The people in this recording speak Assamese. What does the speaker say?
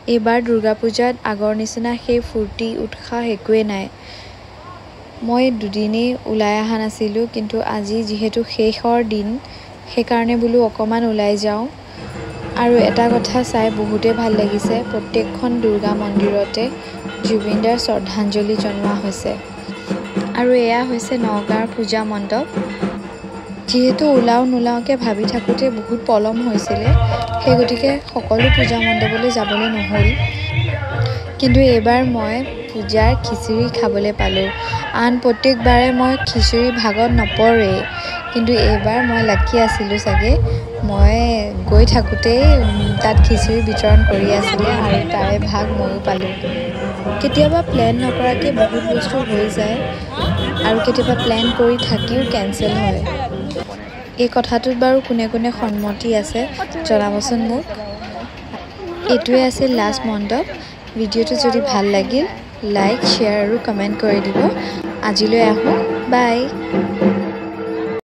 এইবাৰ দুৰ্গা পূজাত আগৰ নিচিনা সেই ফূৰ্তি উৎসাহ একোৱে নাই। মই দুদিনেই ওলাই অহা নাছিলোঁ, কিন্তু আজি যিহেতু শেষৰ দিন সেইকাৰণে বোলো অকণমান ওলাই যাওঁ। আৰু এটা কথা চাই বহুতেই ভাল লাগিছে, প্ৰত্যেকখন দুৰ্গা মন্দিৰতে জুবিন দাৰ শ্ৰদ্ধাঞ্জলি জনোৱা হৈছে। আৰু এয়া হৈছে নগাঁৱৰ পূজা মণ্ডপ। যিহেতু ওলাওঁ নোলাওঁকৈ ভাবি থাকোঁতে বহুত পলম হৈছিলে, সেই গতিকে সকলো পূজা মণ্ডপলৈ যাবলৈ নহ'ল। কিন্তু এইবাৰ মই পূজাৰ খিচিৰি খাবলৈ পালোঁ। আন প্ৰত্যেকবাৰে মই খিচিৰি ভাগত নপৰেই, কিন্তু এইবাৰ মই লাকি আছিলোঁ চাগে। মই গৈ থাকোঁতেই তাত খিচিৰি বিতৰণ কৰি আছিলে আৰু তাৰে ভাগ ময়ো পালোঁ। কেতিয়াবা প্লেন নকৰাকৈ বহুত বস্তু হৈ যায় আৰু কেতিয়াবা প্লেন কৰি থাকিও কেঞ্চেল হয়। এই কথাটোত বাৰু কোনে কোনে সন্মতি আছে জনাবচোন মোক। এইটোৱে আছিল লাষ্ট মণ্ডপ। ভিডিঅ'টো যদি ভাল লাগিল লাইক, শ্বেয়াৰ আৰু কমেণ্ট কৰি দিব। আজিলৈ আহোঁ, বাই।